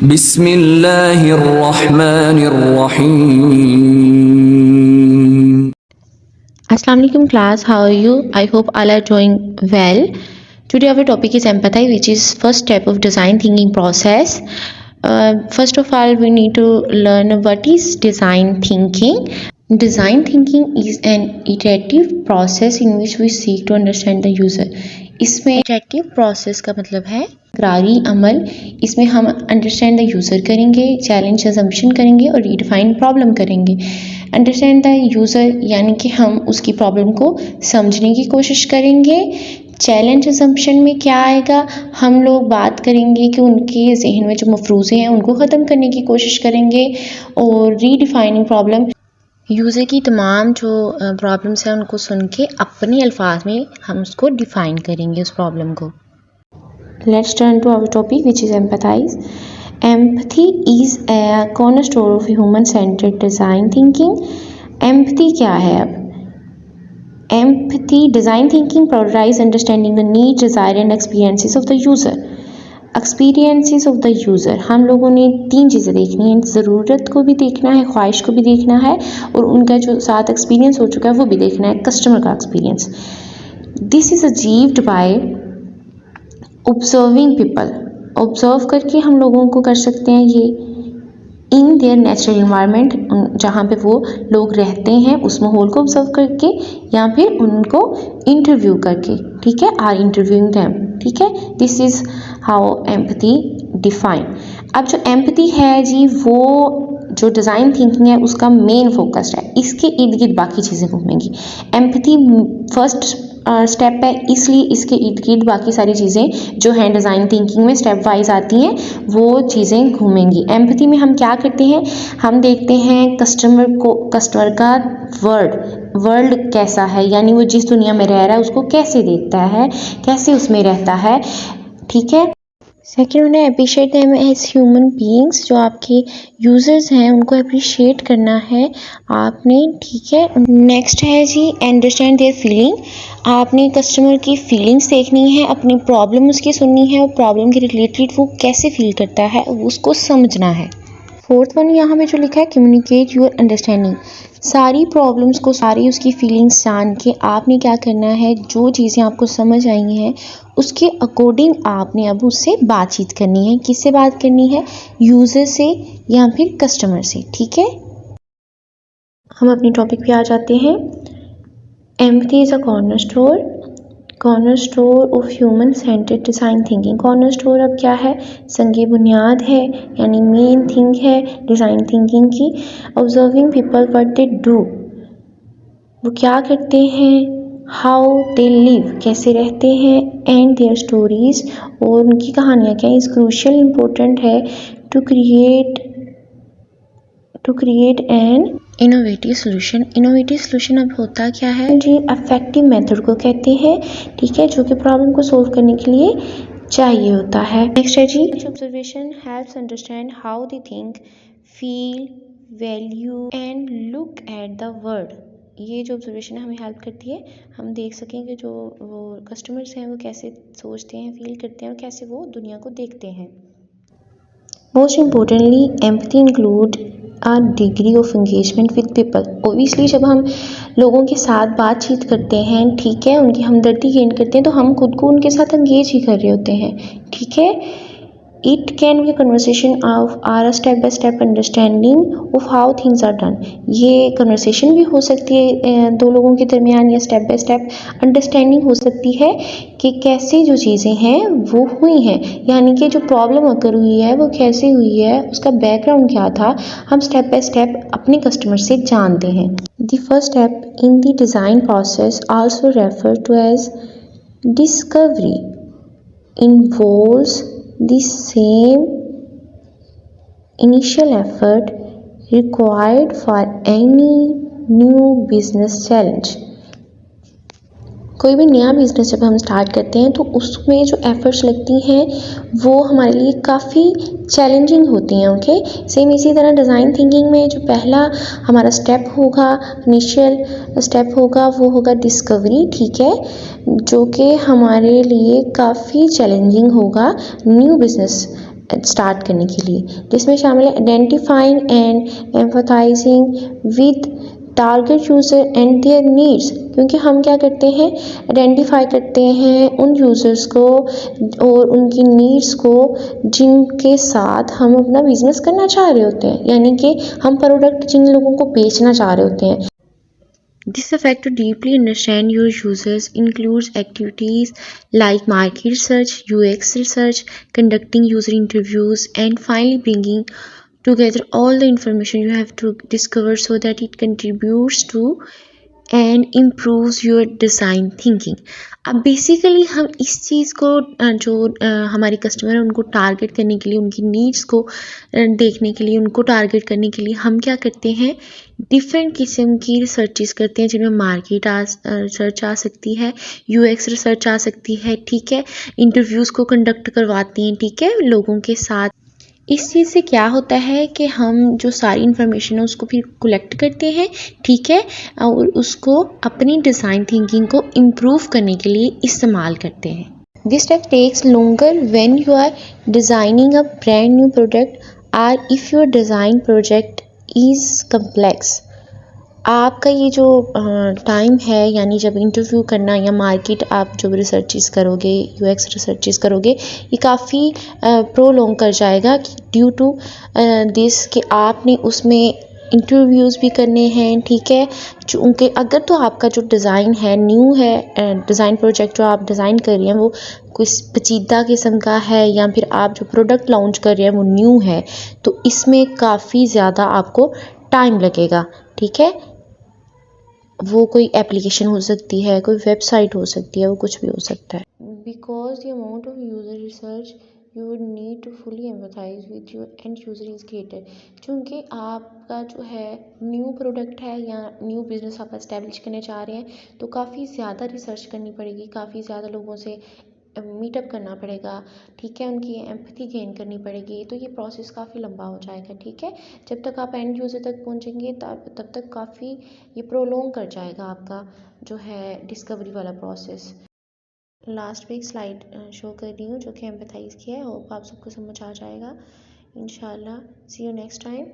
बिस्मिल्लाहिर्रहमानिर्रहीम। Assalamu alaikum class, how are you? I hope all are doing well. Today our topic is empathy, which is first step of design thinking process. First of all, we need to learn what is design thinking. Design thinking is an iterative process in which we seek to understand the user. इसमें iterative process का मतलब है तकरारी अमल। इसमें हम understand the user करेंगे, challenge assumption करेंगे और redefine problem करेंगे। अंडरस्टैंड द यूज़र यानी कि हम उसकी प्रॉब्लम को समझने की कोशिश करेंगे। चैलेंज असम्पशन में क्या आएगा, हम लोग बात करेंगे कि उनके जहन में जो मफरूज़े हैं उनको ख़त्म करने की कोशिश करेंगे। और रीडिफाइनिंग प्रॉब्लम, यूज़र की तमाम जो प्रॉब्लम्स हैं उनको सुन के अपने अल्फाज में हम उसको डिफ़ाइन करेंगे उस प्रॉब्लम को। Let's turn to our topic which is empathise. Empathy is a cornerstone of human centred design thinking. Empathy क्या है? अब empathy design thinking prioritise understanding the need, desire and experiences of the user. Experiences of the user, हम लोगों ने तीन चीज़ें देखनी हैं, ज़रूरत को भी देखना है, ख्वाहिश को भी देखना है और उनका जो साथ एक्सपीरियंस हो चुका है वो भी देखना है, कस्टमर का experience. This is achieved by observing people. Observe करके हम लोगों को कर सकते हैं ये इन देयर नेचुरल इन्वायरमेंट, जहाँ पे वो लोग रहते हैं उस माहौल को ऑब्जर्व करके या फिर उनको इंटरव्यू करके, ठीक है, आर इंटरव्यूइंग देम, ठीक है। This is how empathy define. अब जो एम्पैथी है जी, वो जो डिज़ाइन थिंकिंग है उसका मेन फोकस है, इसके इर्द गिर्द बाकी चीज़ें घूमेंगी। एम्पैथी फर्स्ट स्टेप है, इसलिए इसके इर्द गिर्द बाकी सारी चीज़ें जो हैं डिज़ाइन थिंकिंग में स्टेप वाइज आती हैं वो चीज़ें घूमेंगी। एम्पैथी में हम क्या करते हैं, हम देखते हैं कस्टमर का वर्ल्ड कैसा है, यानी वो जिस दुनिया में रह रहा है उसको कैसे देखता है, कैसे उसमें रहता है, ठीक है। सेकेंड, उन्हें appreciate them as human beings, जो आपके यूज़र्स हैं उनको अप्रिशिएट करना है आपने, ठीक है। नेक्स्ट है जी अंडरस्टैंड देयर फीलिंग, आपने कस्टमर की फीलिंग्स देखनी है, अपनी प्रॉब्लम उसकी सुननी है और प्रॉब्लम के रिलेटेड वो कैसे फील करता है उसको समझना है। फोर्थ वन यहाँ पे जो लिखा है कम्युनिकेट योर अंडरस्टैंडिंग, सारी प्रॉब्लम्स को, सारी उसकी फीलिंग्स जान के आपने क्या करना है, जो चीज़ें आपको समझ आई हैं उसके अकॉर्डिंग आपने अब उससे बातचीत करनी है। किससे बात करनी है? यूज़र से या फिर कस्टमर से, ठीक है। हम अपनी टॉपिक पे आ जाते हैं। Empathy is a cornerstone of human centred design thinking. Cornerstone अब क्या है? संगे बुनियाद है, यानी मेन थिंग है डिज़ाइन थिंकिंग की। Observing people what they do, वो क्या करते हैं, हाउ दे लिव, कैसे रहते हैं, एंड देयर स्टोरीज, और उनकी कहानियाँ क्या है, इस क्रूशियल इम्पोर्टेंट है to create an innovative solution. Innovative solution अब होता क्या है जी, अफेक्टिव मेथड को कहते हैं, ठीक है, जो कि प्रॉब्लम को सोल्व करने के लिए चाहिए होता है। नेक्स्ट है जी observation helps understand how they think, feel, value and look at the world. ये जो ऑब्जर्वेशन हमें हेल्प करती है, हम देख सकेंगे जो वो कस्टमर्स हैं वो कैसे सोचते हैं, फील करते हैं और कैसे वो दुनिया को देखते हैं। Most importantly empathy include a degree of engagement with people. Obviously जब हम लोगों के साथ बातचीत करते हैं, ठीक है, उनकी हमदर्दी गेन करते हैं तो हम खुद को उनके साथ एंगेज ही कर रहे होते हैं, ठीक है। It can be conversation of or a step by step understanding of how things are done. ये कन्वर्सेशन भी हो सकती है दो लोगों के दरमियान, या स्टेप बाय स्टेप अंडरस्टैंडिंग हो सकती है कि कैसे जो चीज़ें हैं वो हुई हैं, यानी कि जो प्रॉब्लम अगर हुई है वो कैसे हुई है, उसका बैकग्राउंड क्या था, हम स्टेप बाय स्टेप अपने कस्टमर से जानते हैं। The first step in the design process also refer to as discovery involves the same initial effort required for any new business challenge। कोई भी नया बिजनेस जब हम स्टार्ट करते हैं तो उसमें जो एफर्ट्स लगती हैं वो हमारे लिए काफ़ी चैलेंजिंग होती हैं, ओके। सेम इसी तरह डिज़ाइन थिंकिंग में जो पहला हमारा स्टेप होगा, इनिशियल स्टेप होगा, वो होगा डिस्कवरी, ठीक है, जो कि हमारे लिए काफ़ी चैलेंजिंग होगा न्यू बिज़नेस स्टार्ट करने के लिए, जिसमें शामिल है identifying and emphasising with target user and there needs. क्योंकि हम क्या करते हैं, आइडेंटिफाई करते हैं उन यूज़र्स को और उनकी नीड्स को जिनके साथ हम अपना बिजनेस करना चाह रहे होते हैं, यानी कि हम प्रोडक्ट जिन लोगों को बेचना चाह रहे होते हैं। This effect to deeply understand your users includes activities like market research, UX research, conducting user interviews, and finally bringing together all the information you have to discover so that it contributes to and improves your design thinking. अब basically हम इस चीज़ को जो हमारे customer हैं उनको target करने के लिए, उनकी नीड्स को देखने के लिए, उनको टारगेट करने के लिए हम क्या करते हैं, डिफरेंट किस्म की रिसर्चेस करते हैं, जिनमें मार्केट रिसर्च आ सकती है, यूएक्स रिसर्च आ सकती है, ठीक है, इंटरव्यूज़ को कंडक्ट करवाते हैं, ठीक है, लोगों के साथ। इस चीज़ से क्या होता है कि हम जो सारी इन्फॉर्मेशन है उसको फिर कलेक्ट करते हैं, ठीक है, और उसको अपनी डिज़ाइन थिंकिंग को इम्प्रूव करने के लिए इस्तेमाल करते हैं। This step takes longer when you are designing a brand new product or if your design project is complex. आपका ये जो टाइम है, यानी जब इंटरव्यू करना या मार्केट आप जब रिसर्चेस करोगे, यूएक्स रिसर्चेस करोगे, ये काफ़ी प्रोलॉन्ग कर जाएगा ड्यू टू दिस कि आपने उसमें इंटरव्यूज़ भी करने हैं, ठीक है, चूँकि अगर तो आपका जो डिज़ाइन है न्यू है, डिज़ाइन प्रोजेक्ट जो आप डिज़ाइन कर रही हैं वो कुछ पेचीदा किस्म का है या फिर आप जो प्रोडक्ट लॉन्च कर रहे हैं वो न्यू है, तो इसमें काफ़ी ज़्यादा आपको टाइम लगेगा, ठीक है। वो कोई एप्लीकेशन हो सकती है, कोई वेबसाइट हो सकती है, वो कुछ भी हो सकता है। Because the amount of user research you would need to fully empathise with your end user is greater. चूँकि आपका जो है न्यू प्रोडक्ट है या न्यू बिज़नेस आप एस्टेब्लिश करने चाह रहे हैं, तो काफ़ी ज़्यादा रिसर्च करनी पड़ेगी, काफ़ी ज़्यादा लोगों से मीटअप करना पड़ेगा, ठीक है, उनकी एम्पैथी गेन करनी पड़ेगी, तो ये प्रोसेस काफ़ी लंबा हो जाएगा, ठीक है। जब तक आप एंड यूज़र तक पहुंचेंगे तब तक काफ़ी ये प्रोलॉन्ग कर जाएगा आपका जो है डिस्कवरी वाला प्रोसेस। लास्ट पे एक स्लाइड शो कर रही हूँ जो कि एम्पैथाइज़ किया है, होप आप सबको समझ आ जाएगा। इंशाल्लाह सी यू नेक्स्ट टाइम।